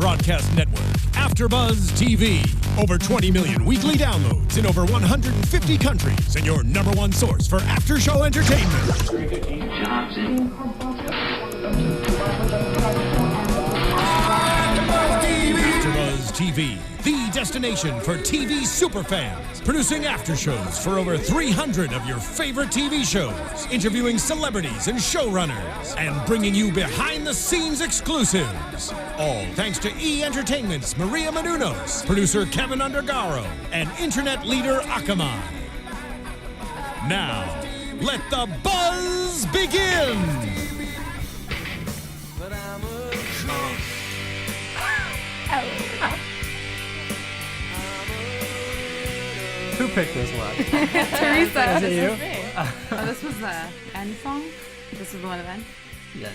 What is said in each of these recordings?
broadcast network, AFTERBUZZ TV. Over 20 million weekly downloads in over 150 countries, and your number one source for after-show entertainment. AFTERBUZZ TV, the destination for TV superfans, producing after shows for over 300 of your favorite TV shows, interviewing celebrities and showrunners, and bringing you behind-the-scenes exclusives. All thanks to E! Entertainment's Maria Menounos, producer Kevin Undergaro, and internet leader Akamai. Now, let the buzz begin! Who picked this one? Teresa. Is it you? Oh, this was the end song? This was the one at the end? Yeah.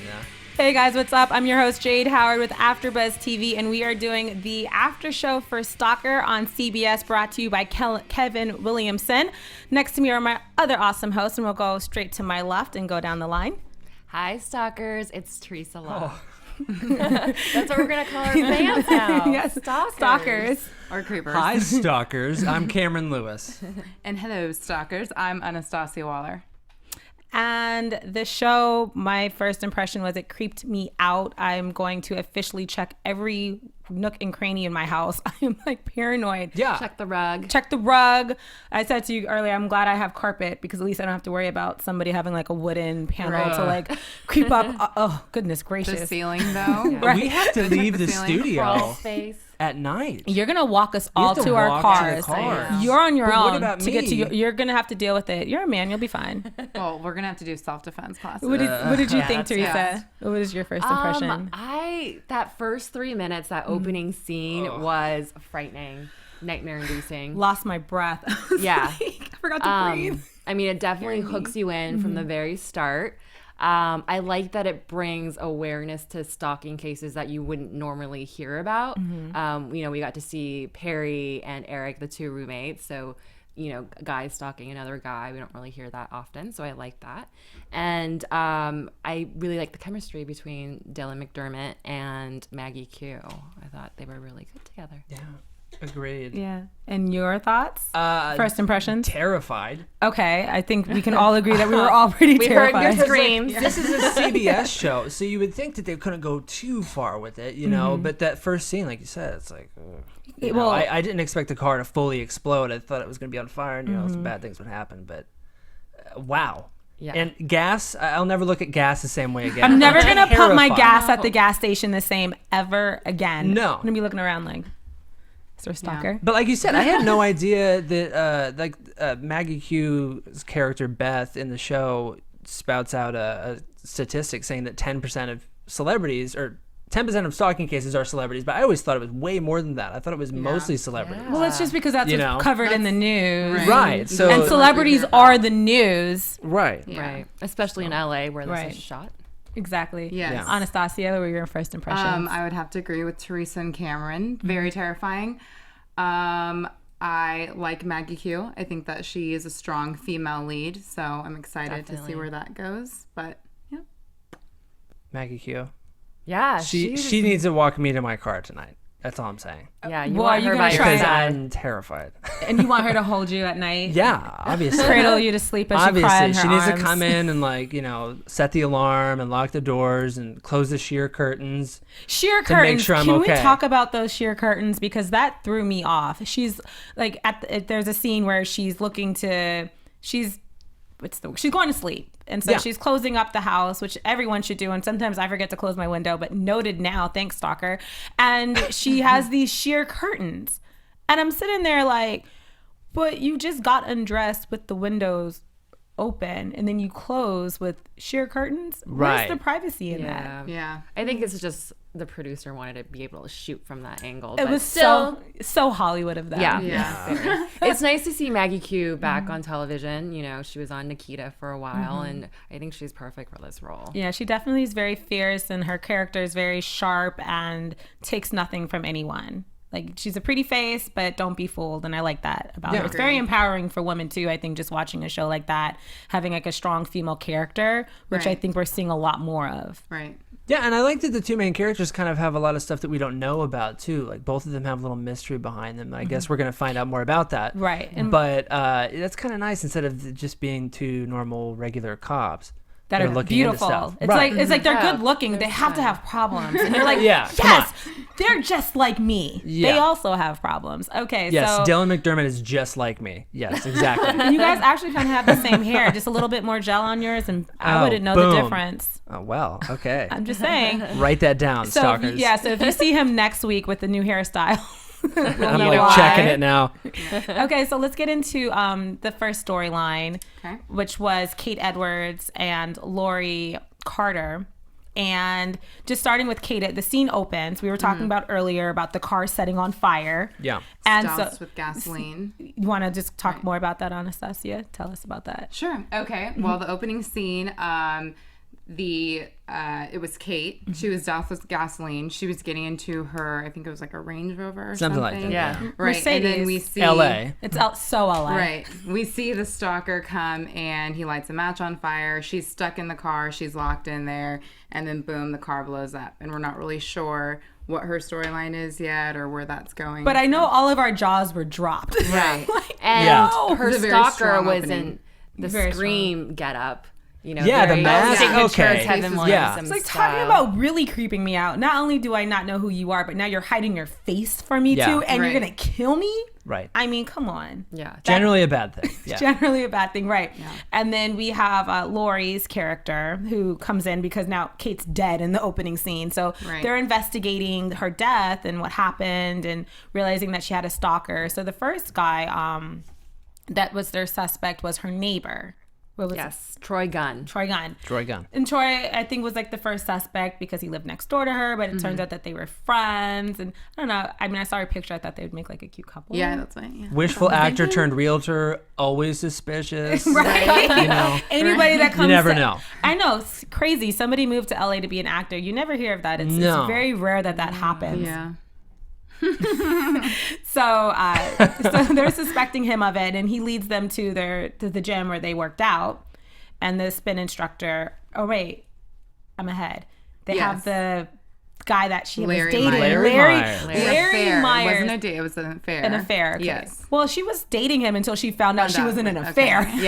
Hey guys, what's up? I'm your host Jade Howard with AfterBuzz TV, and we are doing the after show for Stalker on CBS, brought to you by Kevin Williamson. Next to me are my other awesome hosts, and we'll go straight to my left and go down the line. Hi, Stalkers. It's Teresa Love. That's what we're going to call our fans now. Yes, Stalkers. Or creepers. Hi, Stalkers. I'm Cameron Lewis. And hello, Stalkers. I'm Anastasia Waller. And the show, my first impression was it creeped me out. I'm going to officially check every nook and cranny in my house. I am like paranoid. Yeah. Check the rug. Check the rug. I said to you earlier, I'm glad I have carpet because at least I don't have to worry about somebody having like a wooden panel to like creep up. Oh, goodness gracious. The ceiling, though. Right. We have to leave the ceiling. studio Space. at night. You're going to walk us We all have to our walk cars. To the cars. You're on your But own. what about to get to me? you're going to have to deal with it. You're a man. You'll be fine. Well, we're going to have to do self-defense classes. What did you think, that's Teresa? fast. What was your first impression? That first 3 minutes, that opening scene was frightening, nightmare-inducing. Lost my breath. Yeah. I forgot to breathe. I mean, it definitely hooks you in from the very start. I like that it brings awareness to stalking cases that you wouldn't normally hear about. We got to see Perry and Eric, the two roommates. So, guys stalking another guy. We don't really hear that often. So I like that. And I really like the chemistry between Dylan McDermott and Maggie Q. I thought they were really good together. Yeah. Agreed. Yeah. And your thoughts? First impressions? Terrified. Okay. I think we can all agree that we were all pretty terrified. Heard your screams. This is a CBS show, so you would think that they couldn't go too far with it, But that first scene, like you said, it's like, I didn't expect the car to fully explode. I thought it was going to be on fire, and some bad things would happen. But wow. Yeah. And gas, I'll never look at gas the same way again. I'm never going to pump my gas at the gas station the same ever again. No. I'm going to be looking around like, is there a stalker? Yeah. But like you said, I had no idea that Maggie Q's character Beth in the show spouts out a statistic saying that 10% of celebrities or 10% of stalking cases are celebrities, but I always thought it was way more than that. I thought it was mostly celebrities. Well, it's just because that's what's covered in the news. Right. So, and celebrities are the news. Right. Yeah. Right. Especially in LA where this is shot. Exactly. Yes. Yeah. Anastasia, what were your first impressions? I would have to agree with Teresa and Cameron. Very terrifying. I like Maggie Q. I think that she is a strong female lead, so I'm excited to see where that goes. But yeah. Maggie Q. Yeah. She needs to walk me to my car tonight. That's all I'm saying. Yeah, you Well, want are you her gonna by try your Because that? side. I'm terrified. And you want her to hold you at night? Yeah, obviously. Cradle you to sleep as you cry in her she needs arms. to come in and set the alarm and lock the doors and close the sheer curtains. Sheer to make curtains. sure I'm Can okay. we talk about those sheer curtains, because that threw me off? She's like there's a scene where she's looking to she's going to sleep, and so she's closing up the house, which everyone should do, and sometimes I forget to close my window, but noted now, thanks Stalker. And she has these sheer curtains, and I'm sitting there like, but you just got undressed with the windows open and then you close with sheer curtains. Right. Where's the privacy in that? Yeah. I think it's just the producer wanted to be able to shoot from that angle. It but was still, so Hollywood of them. Yeah. It's nice to see Maggie Q back on television. She was on Nikita for a while, and I think she's perfect for this role. Yeah, she definitely is very fierce, and her character is very sharp and takes nothing from anyone. Like, she's a pretty face, but don't be fooled, and I like that about her. It's very empowering for women too. I think just watching a show like that, having like a strong female character, which I think we're seeing a lot more of. Right. Yeah, and I like that the two main characters kind of have a lot of stuff that we don't know about, too. Like, both of them have a little mystery behind them. I guess we're going to find out more about that. Right. But that's kind of nice instead of just being two normal, regular cops. That are looking beautiful. into stuff. It's like they're good looking. They have to have problems. And you're like, yeah, yes, they're just like me. Yeah. They also have problems. Okay, yes, so. Dylan McDermott is just like me. Yes, exactly. And you guys actually kind of have the same hair, just a little bit more gel on yours, and I wouldn't know the difference. Oh, well, okay. I'm just saying. Write that down, So, stalkers. so if you see him next week with the new hairstyle, I'm like checking it now. Okay, so let's get into the first storyline, which was Kate Edwards and Lori Carter. And just starting with Kate, the scene opens. We were talking about earlier about the car setting on fire. Yeah. And Doused with gasoline. You want to just talk more about that, Anastasia? Tell us about that. Sure. Okay. Well, the opening scene, it was Kate. She was doused with gasoline. She was getting into her, I think it was like a Range Rover or something. Like that. Yeah. Right. Mercedes. And then we see LA. It's so LA. Right. We see the stalker come and he lights a match on fire. She's stuck in the car. She's locked in there. And then boom, the car blows up. And we're not really sure what her storyline is yet or where that's going. But I know all of our jaws were dropped. Right. And her It was a very stalker strong was opening. in the Very Scream getup. You know, Yeah, the very mask. signature Okay. Kevin Yeah. Williamson It's like style. talking about really creeping me out. Not only do I not know who you are, but now you're hiding your face from me Yeah. too, and Right. you're gonna kill me. Right. I mean, come on. Yeah. Generally a bad thing. Yeah. Generally a bad thing, right? Yeah. And then we have Lori's character who comes in because now Kate's dead in the opening scene. So they're investigating her death and what happened and realizing that she had a stalker. So the first guy that was their suspect was her neighbor. What was Yes, Troy Gunn. Troy Gunn. Troy Gunn. And Troy, I think, was like the first suspect because he lived next door to her, but it turns out that they were friends. And I don't know. I mean, I saw her picture. I thought they would make like a cute couple. Yeah, that's right. Yeah. Wishful actor turned realtor, always suspicious. Right. You know. Anybody that comes You never know. I know. It's crazy. Somebody moved to LA to be an actor. You never hear of that. It's very rare that happens. Yeah. So they're suspecting him of it, and he leads them to the gym where they worked out. And the spin instructor. Oh wait, I'm ahead. They have the guy that she was dating, Larry Myers. It wasn't a date. It was an affair. An affair. Okay. Yes. Well, she was dating him until she found out she was in an affair. Okay.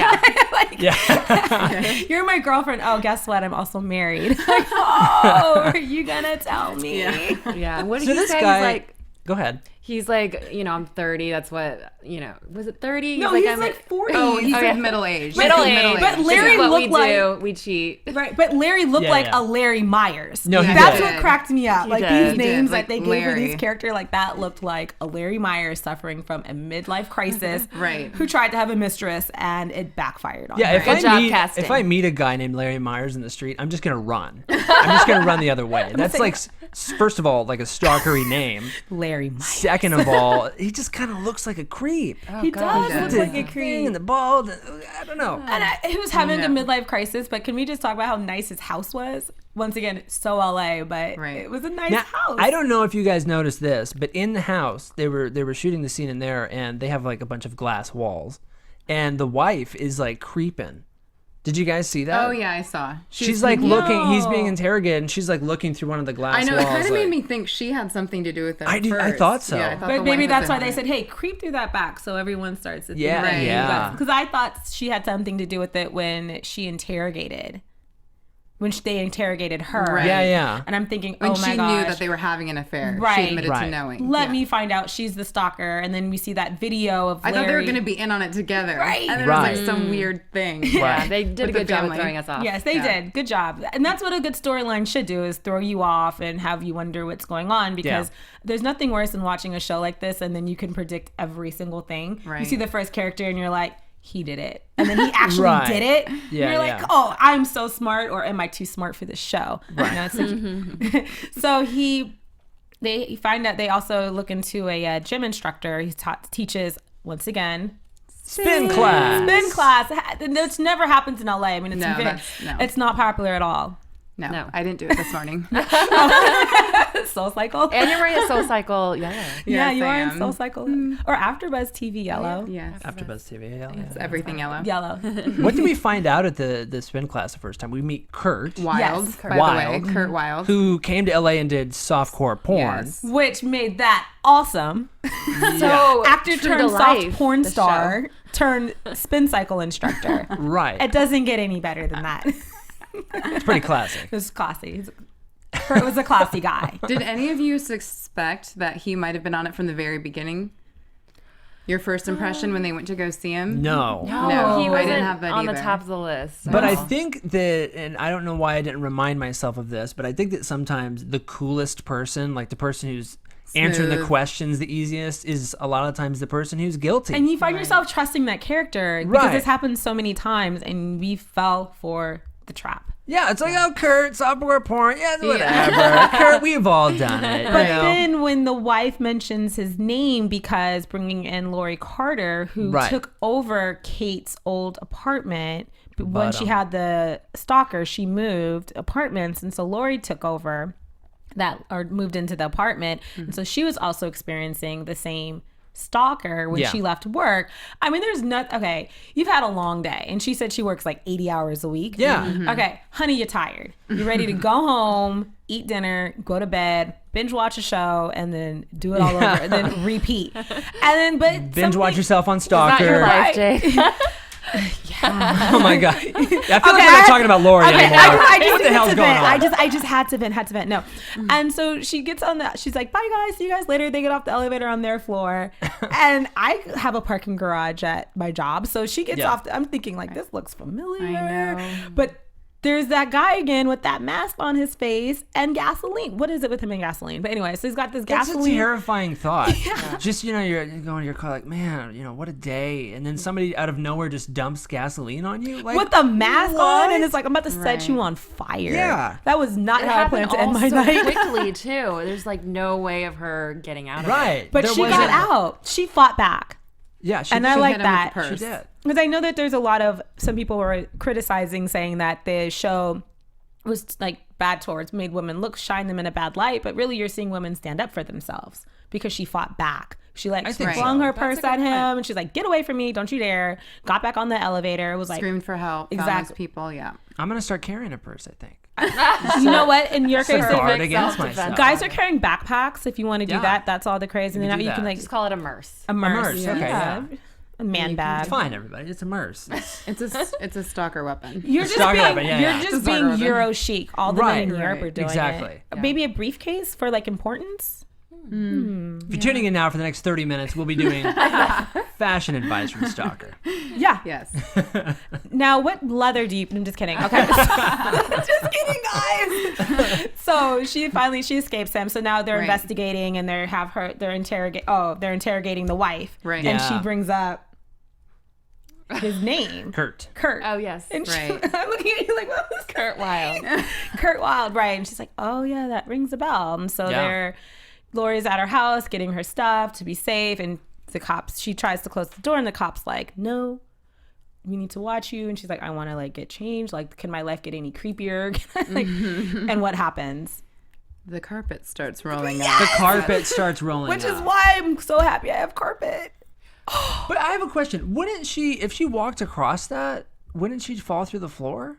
Yeah. You're my girlfriend. Oh, guess what? I'm also married. Like, oh, are you gonna tell me? Yeah. What did So he this say? guy. He's like, Go ahead. he's like, you know, I'm 30. That's what, you know, was it 30? No, he's like 40. Oh, he's Okay. like middle age. Middle age. But This Larry is what looked we like- do. We cheat. Right, but Larry looked Yeah, like yeah. a Larry Myers. No, he That's did. what cracked me up. He Like did. these He names did, that they like gave for Larry. these characters, like that looked like a Larry Myers suffering from a midlife crisis. Right. Who tried to have a mistress and it backfired on Yeah, her. if Good job I casting. if I meet a guy named Larry Myers in the street, I'm just gonna run. I'm just gonna run the other way. That's like, first of all, like a stalkery name. Larry Myers. Second of all, he just kind of looks like a creep. He does look The like a thing creep. and the bald. I don't know. And he was having a midlife crisis, but can we just talk about how nice his house was? Once again, so LA, but it was a nice Now, house. I don't know if you guys noticed this, but in the house, they were shooting the scene in there, and they have like a bunch of glass walls, and the wife is like creeping. Did you guys see that? Oh yeah, I saw. She's like looking. He's being interrogated, and she's like looking through one of the glass I know. walls. It kind of like, made me think she had something to do with it. I first. thought so. Yeah, I thought But the maybe wife that's was why in they it. said, hey, creep through that back so everyone starts to Yeah, Right. yeah. Because I thought she had something to do with it when she interrogated. They interrogated her. Right. Yeah, yeah. And I'm thinking, When oh she my gosh. knew that they were having an affair. Right. She admitted Right. to knowing. Let Yeah. me find out she's the stalker. And then we see that video of I Larry. thought they were going to be in on it together. Right. And there Right. was like some weird thing. Yeah, they did a With the good job of family. throwing us off. Yes, they did. Good job. And that's what a good storyline should do, is throw you off and have you wonder what's going on, because there's nothing worse than watching a show like this and then you can predict every single thing. You Right. see the first character and you're like, he did it. And then he actually Right. did it. Yeah, you're like, yeah. oh, I'm so smart, or am I too smart for this show? Right. So they find out, they also look into a gym instructor. He teaches, once again, Spin class. Spin class, which never happens in LA. I mean, No, it's no. it's not popular at all. No, I didn't do it this morning. Soul Cycle. And you're wearing a Soul Cycle yellow. Yeah, Yes, you I are in am. Soul Cycle. Or AfterBuzz TV yellow. Yes. AfterBuzz TV. Yeah. It's everything yellow. Yellow. What did we find out at the spin class the first time? We meet Kurt, Wild, Yes. by Wild. the way. Kurt Wild. who came to LA and did softcore porn. Yes. Which made that awesome. So Actor true turned to soft life, porn the star turned spin cycle instructor. Right. It doesn't get any better than that. It's pretty classic. It was classy. Kurt was a classy guy. Did any of you suspect that he might have been on it from the very beginning? Your first impression when they went to go see him? No. No, he I wasn't didn't have that on either. the top of the list. But I No. think that, and I don't know why I didn't remind myself of this, but I think that sometimes the coolest person, like the person who's answering the Smooth. questions the easiest, is a lot of times the person who's guilty. And you find yourself trusting that character because Right. this happens so many times and we fell for the trap. Yeah, it's like, oh, Kurt, software porn. Yeah, it's whatever. Kurt, we've all done it. But you know? then when the wife mentions his name because bringing in Lori Carter, who Right. took over Kate's old apartment, but when But, she had the stalker, she moved apartments. And so Lori took over that or moved into the apartment. And so she was also experiencing the same stalker when Yeah. she left work. I mean, there's not, okay, you've had a long day. And she said she works like 80 hours a week. Yeah. Okay, honey, you're tired. You're ready to go home, eat dinner, go to bed, binge watch a show, and then do it all over, and then repeat. And then, but Binge watch yourself on It's not your Stalker. life, Jade. Oh my god! I feel like we're not talking about Lori anymore. What the hell's going on? I just had to vent. No. And so she gets on the, she's like, bye guys, see you guys later. They get off the elevator on their floor. And I have a parking garage at my job. So she gets Yeah. off, I'm thinking like, this looks familiar. I know. But there's that guy again with that mask on his face and gasoline. What is it with him and gasoline? But anyway, so he's got this That's gasoline. a terrifying thought. Just, you're going to your car like, man, what a day. And then somebody out of nowhere just dumps gasoline on you. Like, with the mask what? on, and it's like, I'm about to set Right. you on fire. Yeah. That was not It how I happened planned to end all my so night. quickly too. There's like no way of her getting out of it. Right. But There she got wasn't- out. She fought back. Yeah, she And I did. like hit him with that. the purse. She did. Because I know that there's a lot of, some people were criticizing, saying that the show was like bad towards, made women look, shine them in a bad light. But really, you're seeing women stand up for themselves because she fought back. She like I think flung so. her That's purse a good at him, point. and she's like, "Get away from me! Don't you dare!" Got back on the elevator. It was like, Screamed for help. Found Exactly. those people. Yeah. I'm going to start carrying a purse, I think. you know what? In your case, Guard Perfect against self-defense. myself. guys are carrying backpacks. If you want to do Yeah. that, that's all the craze. And You then can you do can that. like Just call it a merce. a merce. merce, okay, yeah. A man bag. It's fine, everybody. It's a merce. It's a stalker weapon. You're just Stalker being, weapon, yeah, you're yeah. just It's a being stalker weapon. Euro chic. All the men in Right, Europe are right. doing Exactly. it. Yeah. Maybe a briefcase for like importance. If you're tuning in now for the next 30 minutes, we'll be doing fashion advice from Stalker. Yeah. Yes. Now, what leather do you? I'm just kidding. Okay. Just kidding, guys. So she escapes him. So now they're Right. investigating, and they're interrogating the wife. Right. And Yeah. she brings up his name, Kurt. Oh yes. And Right. I'm looking at you like, what was Kurt Wild. Kurt Wild, right? And she's like, oh yeah, that rings a bell. And so Yeah. Lori's at her house getting her stuff to be safe, and she tries to close the door, and the cop's like, no, we need to watch you. And she's like, I want to like get changed. Like, can my life get any creepier? Like, and what happens? The carpet starts rolling The out. carpet starts rolling Which is out. why I'm so happy I have carpet. But I have a question. Wouldn't she, if she walked across that, wouldn't she fall through the floor?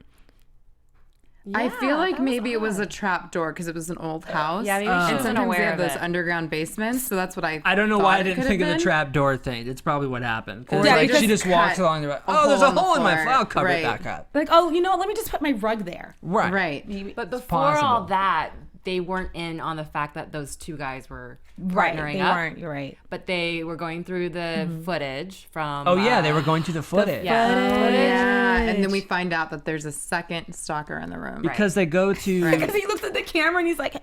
I feel Yeah, like that was maybe it was a odd. trap door because it was an old house. Yeah, maybe she and wasn't sometimes they aware have of those it. underground basements, so that's what I. I don't know thought why I it didn't could think of have the been. trap door thing. It's probably what happened. Because Or like they she just just walks cut along the road. a Oh, there's a hole in the hole in my floor. floor. I'll cover it Right. back up. Like, oh, you know what? Let me just put my rug there. Right. Right. Maybe. But before possible. all that, they weren't in on the fact that those two guys were Right. partnering They up. weren't. You're right. But they were going through the footage from. Oh, yeah. They were going through the footage. Yeah. Yeah, and then we find out that there's a second stalker in the room. Because they go to. Because he looks at the camera and he's like,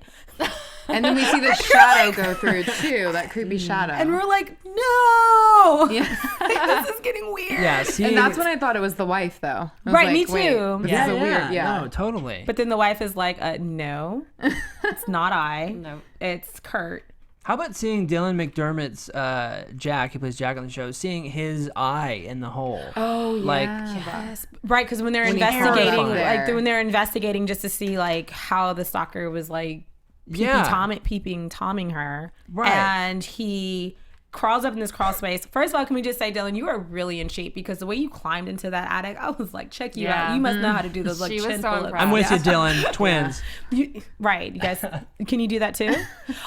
And then we see the shadow go through too, that creepy shadow. and we're like, no. yeah. This is getting weird. Yeah, see. And that's when I thought it was the wife, though. I was Right, me like, wait, too. This Yeah. is a weird, yeah. No, totally. But then the wife is like, no, it's not I. No. It's Kurt. How about seeing Dylan McDermott's Jack? He plays Jack on the show. Seeing his eye in the hole. Oh yeah, like yes, right. Because when they're investigating, when they're investigating just to see like how the stalker was like Tomming her, right? And he crawls up in this crawl space. First of all, can we just say, Dylan, you are really in shape because the way you climbed into that attic, I was like, check you out. You must know how to do those like chin pull-ups. I'm with you, Dylan. Twins. Right. You guys, can you do that too?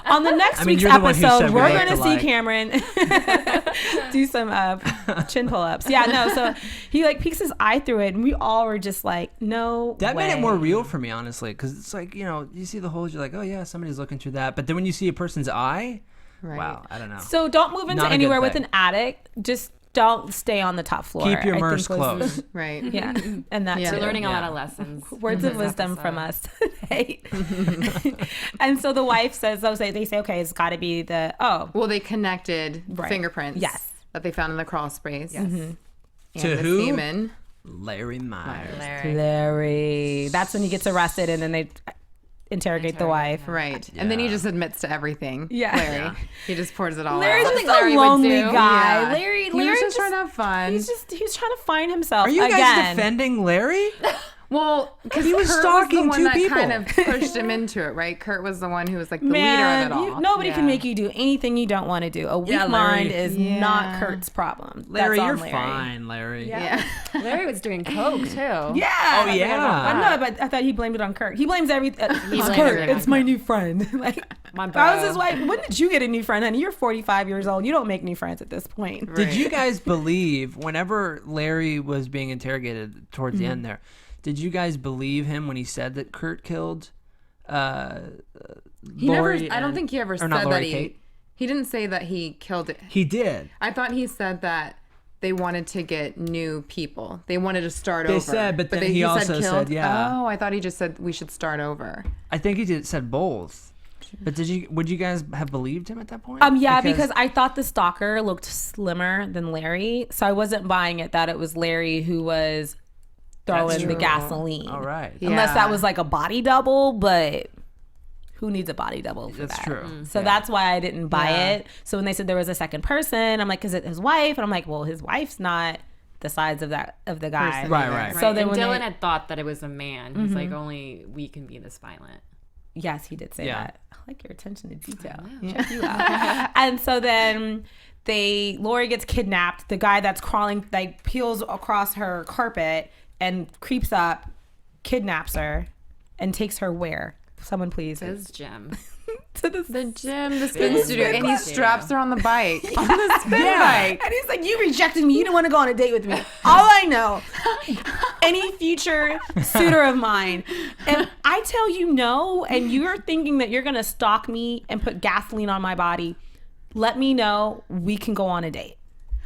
On the next week's episode, we're going to see Cameron do some chin pull-ups. Yeah, no. So he like peeks his eye through it and we all were just like, no That way. made it more real for me, honestly, because it's like, you see the holes, you're like, oh yeah, somebody's looking through that. But then when you see a person's eye, right. Wow, I don't know. So don't move into anywhere with an attic. Just don't stay on the top floor. Keep your mirrors closed. Right. Yeah. And that's We're learning a lot of lessons. Words of wisdom from us today. And so the wife says, they say, okay, it's got to be well, they connected fingerprints. Yes. That they found in the crawl space. Yes. And to the who? semen. Larry Myers. Larry. That's when he gets arrested and then they interrogate the wife. Right. Yeah. And then he just admits to everything. Yeah. Larry. Yeah. He just pours it all Larry's out. just a lonely guy. Yeah. Larry was just trying to have fun. He was trying to find himself. Are you guys defending Larry? Well, because he was stalking was the one two that people. kind of pushed him into it, right? Kurt was the one who was like the leader of it all. Nobody can make you do anything you don't want to do. A weak mind is not Kurt's problem. Larry, That's you're Larry. Fine, Larry. Yeah. Larry was doing coke too. Yeah. Oh yeah. I know, but I thought he blamed it on Kurt. He blames everything. Kurt. It's my new friend. Like, my bro. I was his wife. When did you get a new friend, honey? You're 45 years old. You don't make new friends at this point. Right. Did you guys believe whenever Larry was being interrogated towards the end there? Did you guys believe him when he said that Kurt killed Lori? I don't think he ever said that he didn't say that he killed it. He did. I thought he said that they wanted to get new people. They wanted to start over. They said, but then he also said, yeah. Oh, I thought he just said we should start over. I think he said both. But would you guys have believed him at that point? Yeah, because I thought the stalker looked slimmer than Larry, so I wasn't buying it that it was Larry who was throwing the gasoline. All right. Unless that was like a body double, but who needs a body double for that? That's true. So that's why I didn't buy it. So when they said there was a second person, I'm like, is it his wife? And I'm like, well, his wife's not the size of the guy. Right. So then and Dylan had thought that it was a man. He's like, only we can be this violent. Yes, he did say that. I like your attention to detail. Check you out. And so then Lori gets kidnapped. The guy that's crawling, like, peels across her carpet and creeps up, kidnaps her, and takes her where? Someone please. To his gym. To the gym, the spin studio. And he straps her on the bike. On the spin bike. And he's like, you rejected me. You didn't want to go on a date with me. All I know, any future suitor of mine, and I tell you no, and you're thinking that you're going to stalk me and put gasoline on my body, let me know. We can go on a date.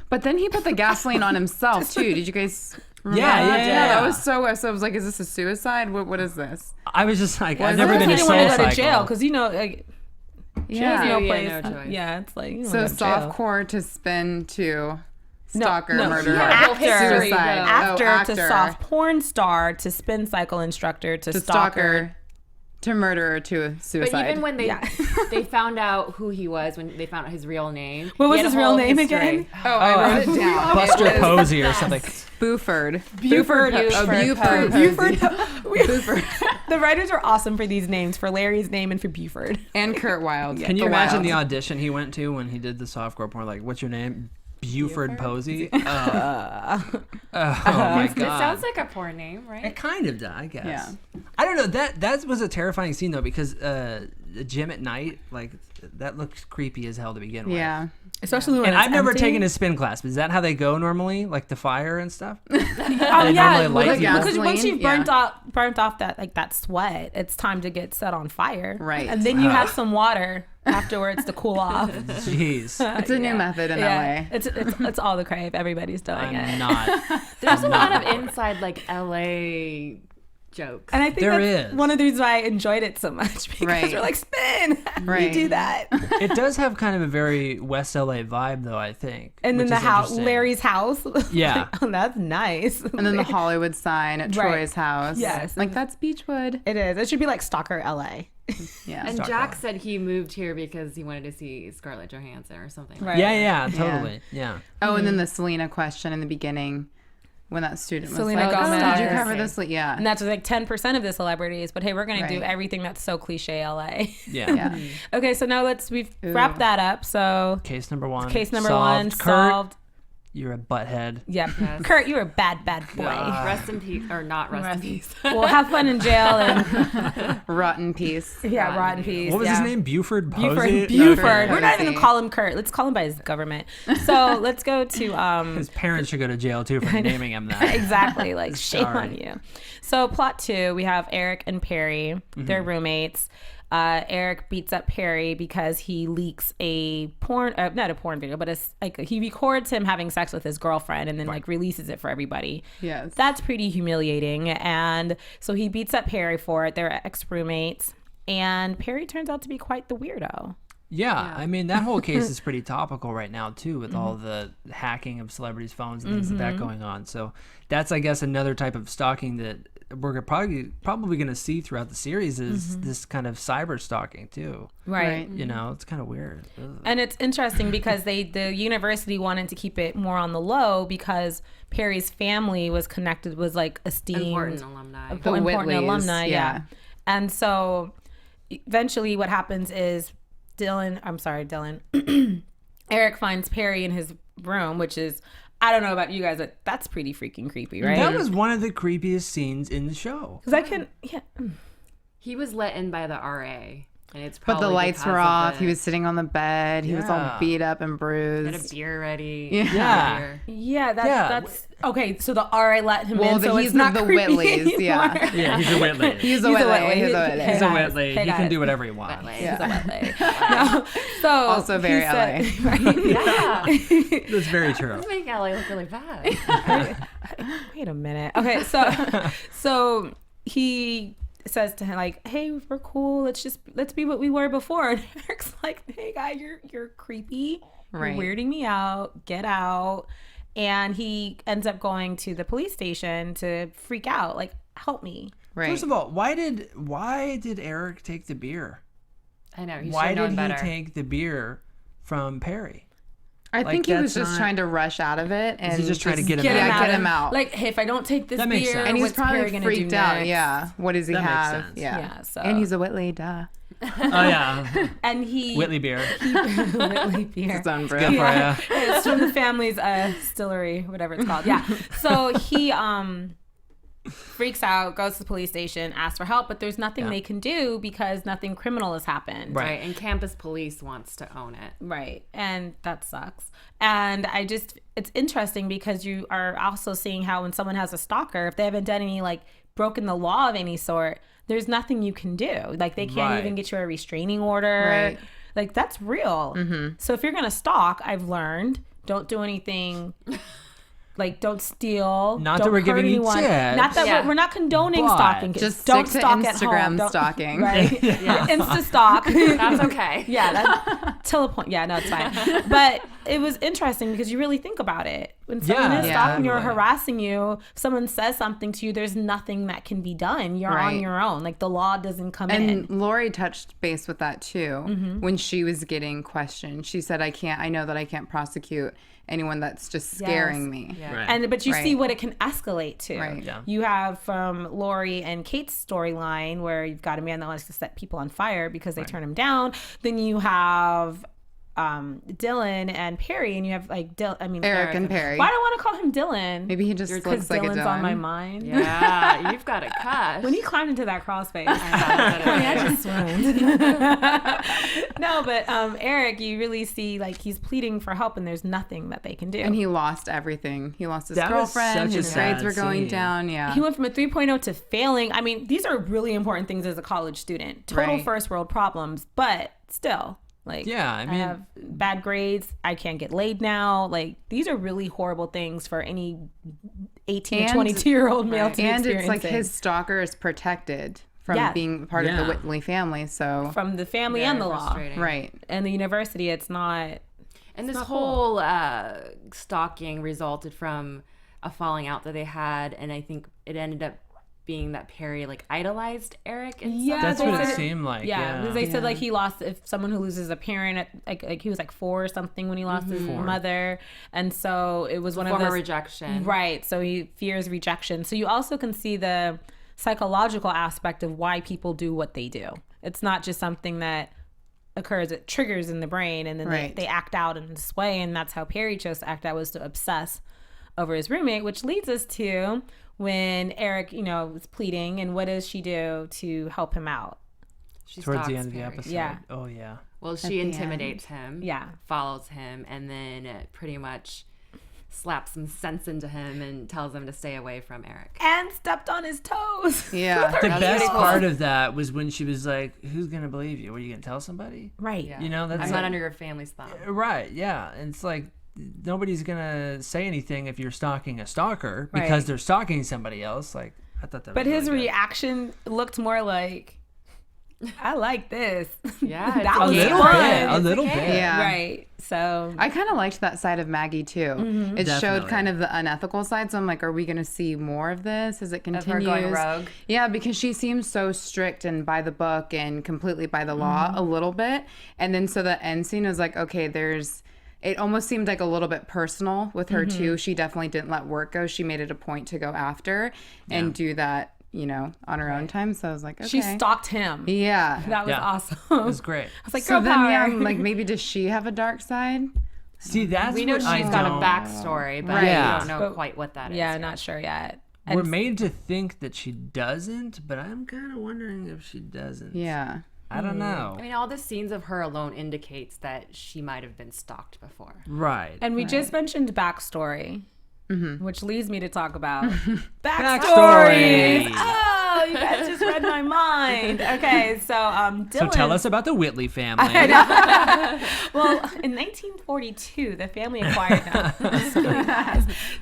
But then he put the gasoline on himself, too. Did you guys... Yeah. That was so I was like, is this a suicide? What is this? I was just like, I've never been to to Soul Cycle. He didn't want to go to jail because, like, yeah. no place. No choice. Yeah, it's like, so softcore to spin to stalker, no, murderer, suicide. Actor to soft porn star to spin cycle instructor to stalker. To murderer to suicide. But even when they found out who he was, when they found out his real name. What was his real name again? Oh, I wrote it down. Buster Posey or something. Buford. Buford. Buford. The writers are awesome for these names, for Larry's name and for Buford. And Kurt Wilde. Can you imagine the audition he went to when he did the softcore porn? Like, what's your name? Buford Posey? Oh my God. It sounds like a porn name, right? It kind of does, I guess. Yeah. I don't know. That was a terrifying scene, though, because the gym at night, like, that looked creepy as hell to begin with. Yeah. Especially when And it's I've never empty. taken a spin class. Is that how they go normally? Like the fire and stuff? Yeah, light because once gasoline, you've burnt off that sweat, it's time to get set on fire. Right. And then you have some water afterwards to cool off. Jeez. It's a new method in LA. It's all the crave. Everybody's doing I'm it. not. There's a lot of inside, like, LA jokes. And I think There that's is. one of the reasons why I enjoyed it so much, because Right. we're like, spin, Right. you do that. It does have kind of a very West LA vibe, though, I think. And then which the is house, interesting. Larry's house. Yeah. Like, oh, that's nice. And then the Hollywood sign at Right. Troy's house. Yes. Like, that's Beechwood. It is. It should be like Stalker LA. Yeah. And Stalker. Jack said he moved here because he wanted to see Scarlett Johansson or something. Right. Yeah, totally. Yeah. Oh, and then the Selena question in the beginning when that student was Selena like, Gomez. oh, did you cover this? Yeah. And that's like 10% of the celebrities. But hey, we're going to do Right. everything that's so cliche LA. Yeah. Yeah. Okay, so now we've wrapped that up. So Case number one. case number solved. one Kurt, solved. you're a butthead. Yep. Yes. Kurt, you're a bad boy. Rest in peace, or not rest in peace. Well, have fun in jail and Rotten piece. yeah, rotten peace. What was yeah. his name? Buford Posey? Buford. Buford. We're not even Posey. gonna call him Kurt. Let's call him by his government. So let's go to His parents should go to jail, too, for naming him that. exactly, like shame Sorry. on you. So plot 2, we have Eric and Perry. They're roommates. Eric beats up Perry because he leaks a not a porn video, but he records him having sex with his girlfriend and then like releases it for everybody. Yes. That's pretty humiliating. And so he beats up Perry for it. They're ex-roommates. And Perry turns out to be quite the weirdo. Yeah, I mean, that whole case is pretty topical right now, too, with all the hacking of celebrities' phones and things like that going on. So that's, I guess, another type of stalking that we're probably going to see throughout the series is this kind of cyber stalking, too. Right. You know, it's kind of weird. Ugh. And it's interesting because the university wanted to keep it more on the low because Perry's family was like esteemed. Important alumni. Important Whitleys, alumni, yeah. yeah. And so eventually what happens is Dylan, Eric finds Perry in his room, which is, I don't know about you guys, but that's pretty freaking creepy, right? That was one of the creepiest scenes in the show. Because He was let in by the RA. And it's But the probably lights because were of off. the- He was sitting on the bed. He was all Yeah. beat up and had a bruised. beer ready. Yeah. Beer. yeah, Yeah. that's okay. So the RA let him Well, in, so he's it's not the creepy Whitleys, yeah. anymore. Yeah, he's a Whitley. He's a Whitley. He's a Whitley. He's a guys. Whitley. Hey, He can guys. do whatever he wants. Whitley. He's a Whitley. No, so Also very he said- LA. right? Yeah. That's very true. Let's make LA look really bad. Wait a minute. Okay, so he says to him like, "Hey, we're cool. Let's be what we were before." And Eric's like, "Hey, guy, you're creepy. Right. You're weirding me out. Get out." And he ends up going to the police station to freak out, like, "Help me." Right. First of all, why did Eric take the beer? I know. He Why should have did known he better. take the beer from Perry? I Like, think he was that's just not- trying to rush out of it. And he just trying to get him Get him Yeah, out. get of- him out. Like, hey, if I don't take this That makes beer, sense. and he's what's Perry probably gonna freaked do out. next? Yeah. What does he That makes have? sense. Yeah. Yeah, so- And he's a Whitley, duh. Oh, yeah. And he Whitley beer. Whitley beer. His own brew. Good for ya. It's from the family's distillery, whatever it's called. Yeah. So he freaks out, goes to the police station, asks for help, but there's nothing they can do because nothing criminal has happened. Right. Right. And campus police wants to own it. Right. And that sucks. And it's interesting because you are also seeing how when someone has a stalker, if they haven't done any, like, broken the law of any sort, there's nothing you can do. Like, they can't Right. even get you a restraining order. Right. Like, that's real. Mm-hmm. So if you're going to stalk, I've learned, don't do anything. Like, don't steal. Not don't that we're hurt giving you anyone. tips. Not that Yeah. we're not condoning But stalking. Just don't stick to stalk at Instagram home. Don't- stalking. Right. Yeah. Insta stalk. That's okay. Yeah, that till a point. Yeah, no, it's fine. But it was interesting because you really think about it. When someone Yeah, is yeah. stalking you or totally. harassing you, if someone says something to you, there's nothing that can be done. You're on Right. your own. Like, the law doesn't come And in. Lori touched base with that too when she was getting questioned. She said, I know that I can't prosecute anyone that's just scaring me. Yeah. Right. But you see Right. what it can escalate to. Right. Yeah. You have from Lori and Kate's storyline where you've got a man that wants to set people on fire because they turn him down. Then you have Dylan and Perry, and you have like Eric and Perry. Why do I want to call him Dylan? Maybe he just Because looks like a Dylan's Dylan. on my mind. Yeah. You've got a cuss. When he climbed into that crawl space, I I just swooned. No, but Eric, you really see like he's pleading for help, and there's nothing that they can do. And he lost everything. He lost his That was girlfriend. such a His grades sad were going scene. down. Yeah. He went from a 3.0 to failing. I mean, these are really important things as a college student. Total Right. first world problems, but still, like, Yeah, I mean- have bad grades. I can't get laid now. Like, these are really horrible things for any 18 to 22-year-old male to and experience it's like his stalker is protected from being part of the Whitley family, so from the family and the law, right? And the university, it's not. And this whole stalking resulted from a falling out that they had, and I think it ended up being that Perry like idolized Eric. That's what it seemed like. Yeah, because they said like he lost, if someone who loses a parent at, like he was like 4 or something when he lost his mother, and so it was one of those rejection. Right, so he fears rejection. So you also can see the psychological aspect of why people do what they do. It's not just something that occurs, it triggers in the brain, and then they act out in this way, and that's how Perry chose to act out, was to obsess over his roommate, which leads us to when Eric, was pleading, and what does she do to help him out? She towards the end Perry. of the episode. Yeah. Oh yeah. Well, she intimidates him. Yeah. Follows him, and then pretty much slaps some sense into him and tells him to stay away from Eric. And stepped on his toes. Yeah. The best part of that was when she was like, "Who's gonna believe you? Were you gonna tell somebody?" Right. Yeah. That's I'm not under your family's thumb. Right. Yeah. And it's like, nobody's gonna say anything if you're stalking a stalker because they're stalking somebody else. Like, I thought that. But was his really good. reaction looked more like, I like this. Yeah, that a was little fun. bit. A little bit. Yeah. Right. So I kind of liked that side of Maggie too. It showed Definitely. kind of the unethical side. So I'm like, are we going to see more of this as it continues? Of her going rogue? Yeah, because she seems so strict and by the book and completely by the law a little bit. And then so the end scene was like, okay, it almost seemed like a little bit personal with her too. She definitely didn't let work go. She made it a point to go after and do that, on her own time. So I was like, okay. she stalked him. Yeah. That was awesome. It was great. I was like, So girl then, power. I'm like, maybe does she have a dark side? See, that's We know what she's I got a don't- backstory, but Yeah. we don't know quite what that is. Yeah, yet. not sure yet. We're made to think that she doesn't, but I'm kind of wondering if she doesn't. Yeah. I don't know. I mean, all the scenes of her alone indicates that she might have been stalked before. Right. And we just mentioned backstory, which leads me to talk about Backstory. backstories. Oh, you guys just read my mind. Okay, so Dylan. So tell us about the Whitley family. Well, in 1942, the family acquired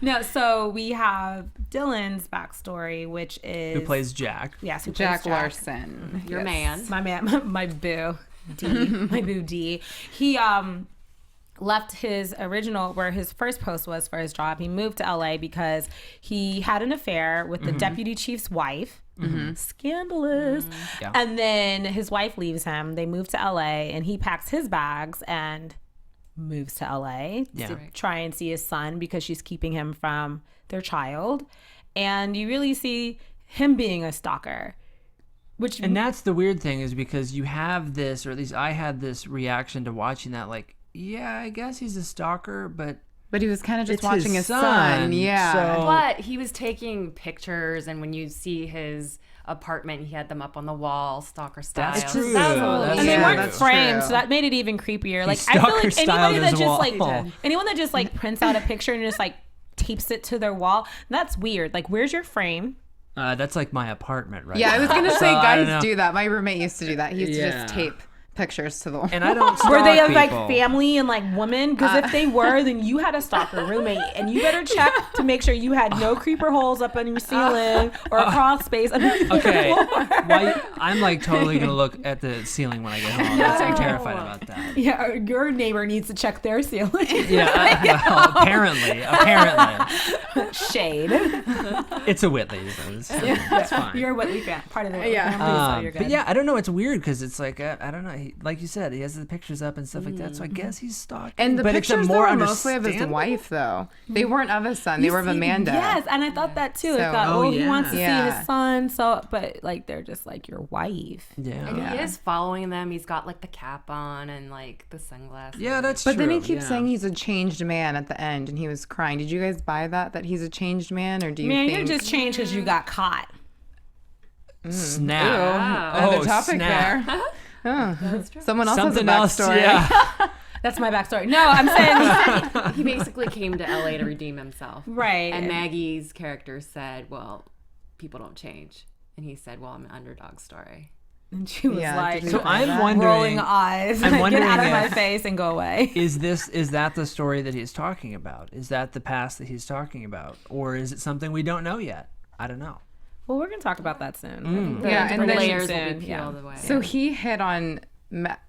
No, so we have Dylan's backstory, which is Who plays Jack? Yes, who Jack plays Larsen. Your man. My man, my boo, D, my boo D. He left his original, where his first post was for his job. He moved to LA because he had an affair with the deputy chief's wife. Scandalous. Yeah. And then his wife leaves him. They move to LA, and he packs his bags and moves to LA to try and see his son because she's keeping him from their child. And you really see him being a stalker. And that's the weird thing, is because you have this, or at least I had this reaction to watching that, like, yeah, I guess he's a stalker, but he was kind of just it's watching his son. Yeah. So, But he was taking pictures, and when you see his apartment, he had them up on the wall, stalker style. That's true. That was a little That's And they true. weren't That's framed, true. so that made it even creepier. Like, He I feel like stalker styled anybody that his just wall. anyone that just like prints out a picture and just like tapes it to their wall, that's weird. Like, where's your frame? that's like my apartment, right? Yeah, I was going to So, say, I don't know. guys do that. My roommate used to do that. He used to Yeah. just tape pictures to the wall. And I don't stalk Were they of people. like family and like women? Because if they were, then you had a stalker roommate, and you better check to make sure you had no creeper holes up in your ceiling or a crawl space under your Okay, floor. why? I'm like totally gonna look at the ceiling when I get home. I'm terrified about that. Yeah, or your neighbor needs to check their ceiling. Yeah, well, apparently, Shade. it's a Whitley. So it's fine. You're a Whitley fan, part of the Whitley Yeah. family, so you're good. But yeah, I don't know. It's weird because it's like I don't know. Like you said, he has the pictures up and stuff like that. So I guess he's stalking. And the but pictures it's a more were mostly of his understandable- wife, though. They weren't of his son. They were of Amanda. Yes, and I thought that too. I So- thought, Oh, he yeah. wants to see Yeah. his son. So, but like they're just like your wife. Yeah. And he is following them. He's got like the cap on and like the sunglasses. Yeah, that's But true. then he keeps yeah. saying he's a changed man at the end, and he was crying. Did you guys buy that he's a changed man, or do you Man, think? you're just changed because you got caught. snap. Wow. The topic snap. there. Oh, someone else Something has else. a backstory. Yeah. That's my backstory. No, I'm saying He basically came to LA to redeem himself. right. And Maggie's character said, well, people don't change. And he said, well, I'm an underdog story. And she was like, so I'm wondering, rolling eyes, I'm get wondering out of my face and go away. Is that the story that he's talking about? Is that the past that he's talking about? Or is it something we don't know yet? I don't know. Well, we're going to talk about that soon. And the then layers will be peeled away. So he hit on,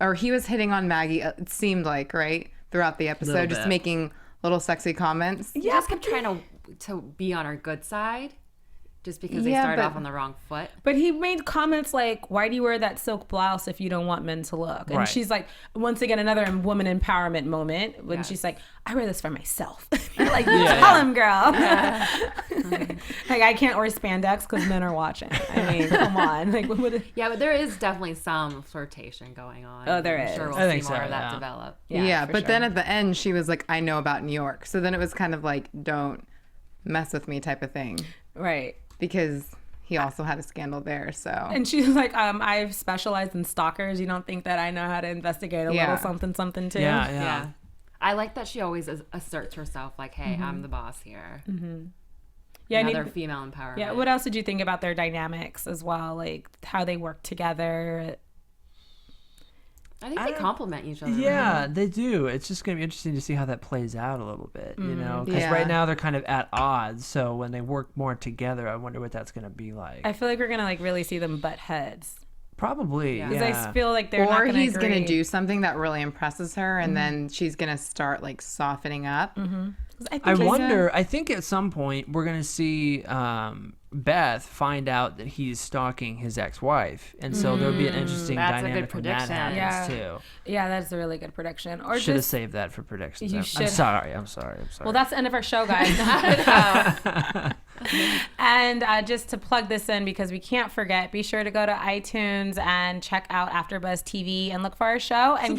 or he was hitting on Maggie, it seemed like, right? Throughout the episode, just making little sexy comments. He just kept trying to be on our good side. Just because they started off on the wrong foot. But he made comments like, why do you wear that silk blouse if you don't want men to look? And she's like, once again, another woman empowerment moment when she's like, I wear this for myself. You're like, tell him, girl. Like, I can't wear spandex because men are watching. I mean, come on. Like, yeah, but there is definitely some flirtation going on. Oh, there is. I'm sure we'll see more of that develop. Yeah, but then at the end, she was like, I know about New York. So then it was kind of like, don't mess with me type of thing. Right. Because he also had a scandal there, so. And she's like, I've specialized in stalkers. You don't think that I know how to investigate a little something too? Yeah. I like that she always asserts herself like, hey, I'm the boss here. Yeah, another female empowerment. Yeah, what else did you think about their dynamics as well? Like, how they work together? I think they complement each other. Yeah, they do. It's just going to be interesting to see how that plays out a little bit, you know? Because right now they're kind of at odds. So when they work more together, I wonder what that's going to be like. I feel like we're going to like really see them butt heads. Probably, because I feel like they're not going to he's going to do something that really impresses her, and then she's going to start like softening up. I wonder. I think at some point we're going to see Beth find out that he's stalking his ex-wife, and so there'll be an interesting dynamic when that happens too. Yeah, that's a really good prediction. Or should have saved that for predictions. I'm sorry. Well, that's the end of our show, guys. And just to plug this in, because we can't forget, be sure to go to iTunes and check out AfterBuzz TV and look for our show and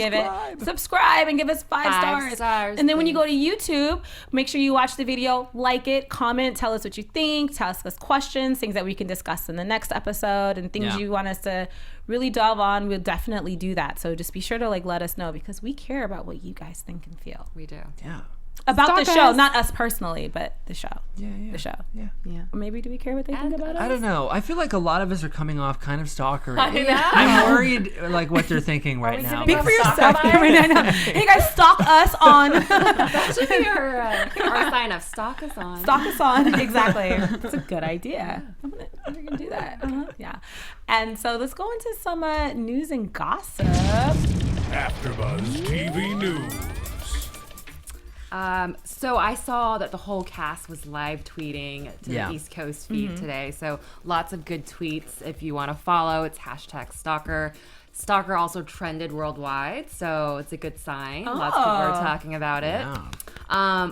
subscribe and give us 5 stars. And then when you go to YouTube, make sure you watch the video, like it, comment, tell us what you think, tell us questions, things that we can discuss in the next episode, and things you want us to really delve on. We'll definitely do that. So just be sure to like let us know, because we care about what you guys think and feel. We do. Yeah. About the show, not us personally, but the show. Yeah. The show. Yeah. Or maybe do we care what they think about us? I don't know. I feel like a lot of us are coming off kind of stalkery. I'm worried, like what they're thinking right now. Speak for yourself. Hey guys, stalk us on. That should be our sign up. Stalk us on. Stalk us on. Exactly. It's a good idea. We're gonna do that. Yeah. And so let's go into some news and gossip. AfterBuzz TV News. So I saw that the whole cast was live tweeting to the East Coast feed today. So lots of good tweets. If you want to follow, it's #Stalker. Stalker also trended worldwide, so it's a good sign. Lots of people are talking about it. Yeah.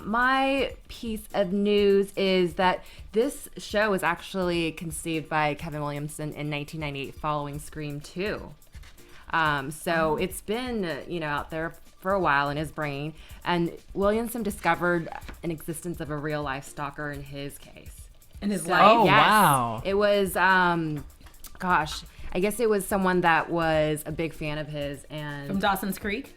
My piece of news is that this show was actually conceived by Kevin Williamson in 1998 following Scream 2. So it's been, out there for a while in his brain, and Williamson discovered an existence of a real life stalker in his case. In his life? Oh, yes. Wow. It was, I guess it was someone that was a big fan of his. And from Dawson's Creek?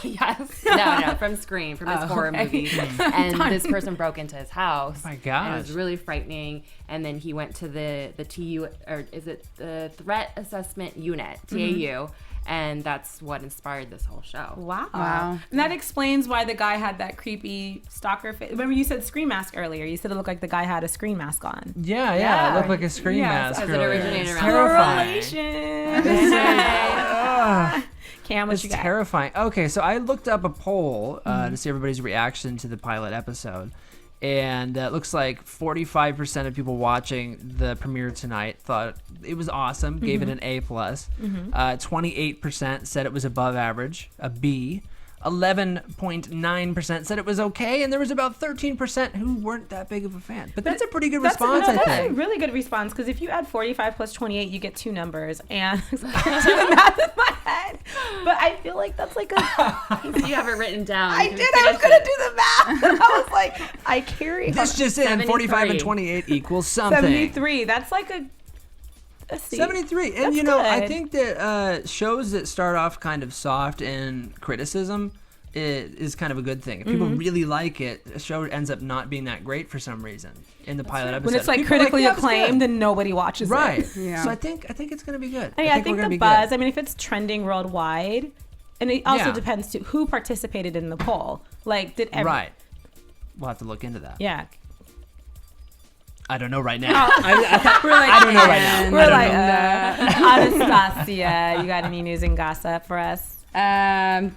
Yes. No, from Scream, from his horror movies. And this person broke into his house. Oh my gosh. And it was really frightening. And then he went to the TU, or is it the Threat Assessment Unit, TAU. And that's what inspired this whole show. Wow. And that explains why the guy had that creepy stalker face. Remember you said scream mask earlier. You said it looked like the guy had a screen mask on. Yeah. It looked like a scream mask. As it originated around. Terrifying. Cam, what you got? Terrifying. Okay, so I looked up a poll to see everybody's reaction to the pilot episode. And it looks like 45% of people watching the premiere tonight thought it was awesome, gave it an A+. 28% said it was above average, a B. 11.9% said it was okay, and there was about 13% who weren't that big of a fan. But that's a pretty good response, I think. That's a really good response, because if you add 45 plus 28, you get 2 numbers. And I can't do the math in my head, but I feel like that's like a... You have it written down. I did. I was going to do the math. And I was like, I carry... This just in, 45 and 28 equals something. 73. That's like a... 73. And I think that shows that start off kind of soft in criticism is kind of a good thing. If people really like it, a show ends up not being that great for some reason in the pilot episode. When it's like critically acclaimed, then nobody watches it. Right. Yeah. So I think it's going to be good. I think the buzz, I mean, if it's trending worldwide, and it also depends to who participated in the poll. Like, did Right. We'll have to look into that. Yeah. I don't know right now. I don't know right now. We're like, Anastasia, you got any news and gossip for us? The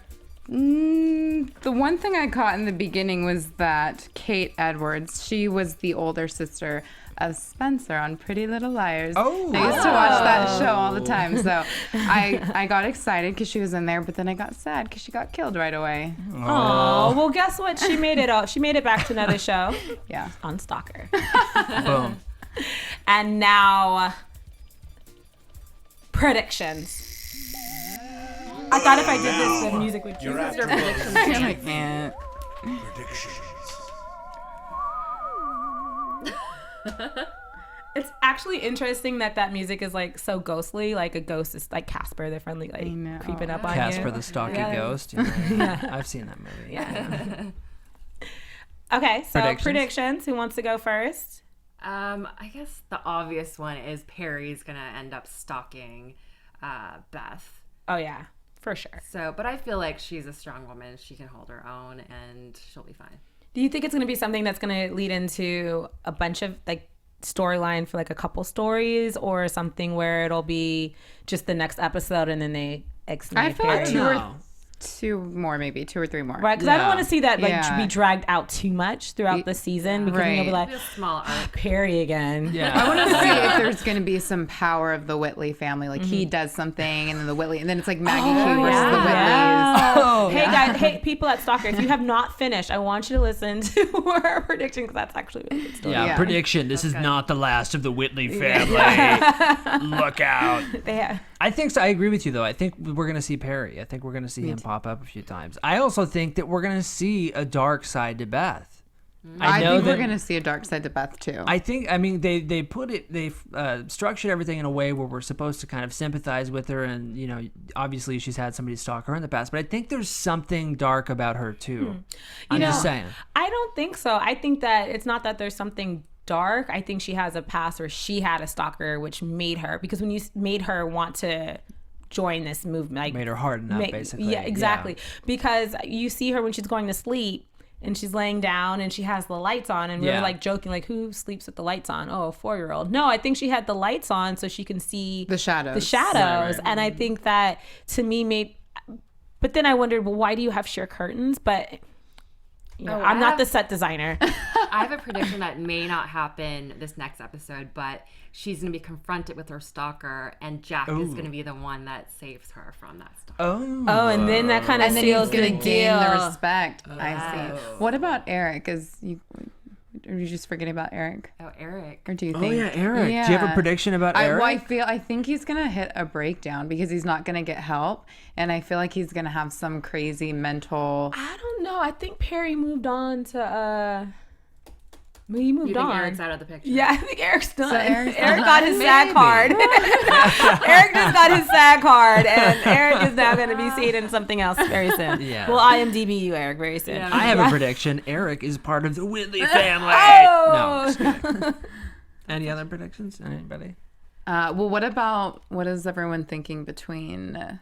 one thing I caught in the beginning was that Kate Edwards, she was the older sister of Spencer on Pretty Little Liars. Oh, I used to watch that show all the time, so I got excited because she was in there, but then I got sad because she got killed right away. Oh, well, guess what? She made it out. She made it back to another show. Yeah, on Stalker. Boom. And now, predictions. I thought if I did this, the music would. Your I can't. predictions. It's actually interesting that music is like so ghostly, like a ghost is like Casper, the friendly, like creeping up on you. Casper the stalky ghost. Yeah. I've seen that movie. Yeah. Okay, so predictions. Who wants to go first? I guess the obvious one is Perry's gonna end up stalking Beth. Oh yeah, for sure. So, but I feel like she's a strong woman. She can hold her own, and she'll be fine. Do you think it's gonna be something that's gonna lead into a bunch of like storyline for like a couple stories, or something where it'll be just the next episode and then they I feel like two or three more. Right, because I don't want to see that be dragged out too much throughout the season, because then you'll be like, a small arc. Perry again. Yeah. I want to see if there's going to be some power of the Whitley family. Like he does something, and then the Whitley, and then it's like Maggie Q versus the Whitleys. Oh, hey guys, hey people at Stalker, if you have not finished, I want you to listen to our prediction, because that's actually a good story. Yeah, prediction. This is not the last of the Whitley family. Look out. I think so. I agree with you, though. I think we're going to see Perry. I think we're going to see him pop up a few times. I also think that we're going to see a dark side to Beth. I think we're going to see a dark side to Beth, too. I mean, they put it, they've structured everything in a way where we're supposed to kind of sympathize with her. And, you know, obviously she's had somebody stalk her in the past. But I think there's something dark about her, too. I'm just saying. I don't think so. I think that it's not that there's something dark. I think she has a past where she had a stalker, which made her, because when you made her want to join this movement, like made her harden up, basically. Yeah, exactly. Because you see her when she's going to sleep and she's laying down and she has the lights on, and we were like joking, like, who sleeps with the lights on? Oh, a 4-year-old. No, I think she had the lights on so she can see the shadows. Right. And I think that, to me, but then I wondered, well, why do you have sheer curtains? But I'm not the set designer. I have a prediction that may not happen this next episode, but she's going to be confronted with her stalker, and Jack is going to be the one that saves her from that stalker. Oh, and then that kind of seals the deal. And then he's going to gain the respect. I see. What about Eric? Are you just forgetting about Eric? Oh, Eric. Or do you think? Oh, yeah, Eric. Yeah. Do you have a prediction about Eric? I think he's going to hit a breakdown because he's not going to get help. And I feel like he's going to have some crazy mental... I don't know. I think Perry moved on to... He moved on. Eric's out of the picture? Yeah, I think Eric's done. So Eric got his SAG card. Eric just got his SAG card, and Eric is now going to be seen in something else very soon. Yeah. Well, IMDb you, Eric, very soon. Yeah. I have a prediction. Eric is part of the Whitley family. Oh! No, just kidding. Any other predictions? Anybody? Well, what is everyone thinking between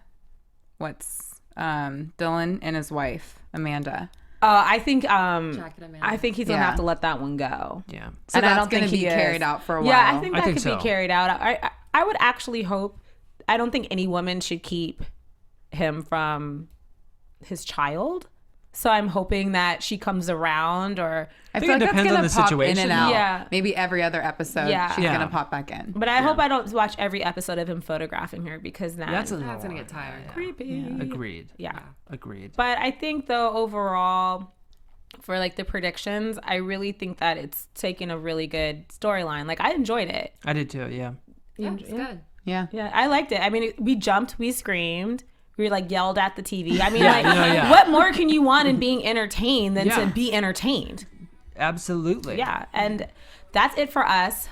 Dylan and his wife, Amanda? I think he's gonna have to let that one go. Yeah, so and I don't think he carried out for a while. Yeah, I think that could be carried out. I would actually hope. I don't think any woman should keep him from his child. So I'm hoping that she comes around, or I feel like that's gonna pop in and out. Yeah, maybe every other episode she's gonna pop back in. But I hope I don't watch every episode of him photographing her, because that's gonna get tired. Creepy. Yeah. Agreed. Yeah, agreed. But I think, though, overall, for like the predictions, I really think that it's taken a really good storyline. Like, I enjoyed it. I did too. Yeah. It's good. Yeah. Yeah, I liked it. I mean, we jumped, we screamed. We like yelled at the TV. I mean, what more can you want in being entertained than to be entertained? Absolutely. Yeah, and that's it for us.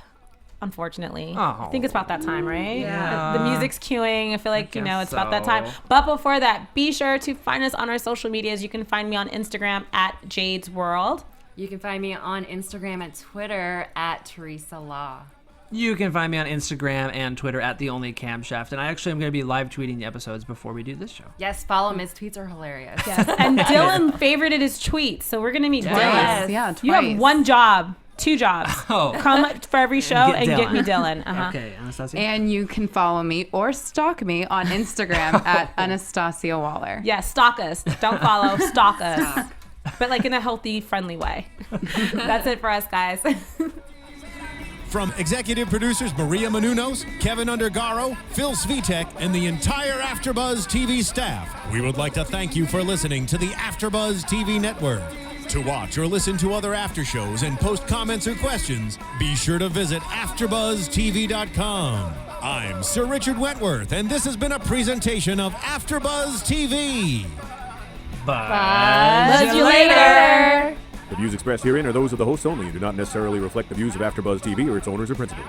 unfortunately. Oh. I think it's about that time, right? Yeah. The music's cueing. I feel like, it's about that time. so. But before that, be sure to find us on our social medias. You can find me on Instagram at Jade's World. You can find me on Instagram and Twitter at Teresa Law. You can find me on Instagram and Twitter at The Only Camshaft. And I actually am going to be live tweeting the episodes before we do this show. Yes, follow him. His tweets are hilarious. Yes. And Dylan favorited his tweets. So we're going to meet Dylan. Yes. Yeah, twice. You have one job. 2 jobs. Oh. Come for every show and Dylan. get me Dylan. Uh-huh. Okay, Anastasia. And you can follow me or stalk me on Instagram at Anastasia Waller. Yeah, stalk us. Don't follow, stalk us. But like in a healthy, friendly way. That's it for us, guys. From executive producers Maria Menounos, Kevin Undergaro, Phil Svitek, and the entire AfterBuzz TV staff, we would like to thank you for listening to the AfterBuzz TV network. To watch or listen to other after shows and post comments or questions, be sure to visit AfterBuzzTV.com. I'm Sir Richard Wentworth, and this has been a presentation of AfterBuzz TV. Buzz you later. The views expressed herein are those of the hosts only and do not necessarily reflect the views of AfterBuzz TV or its owners or principals.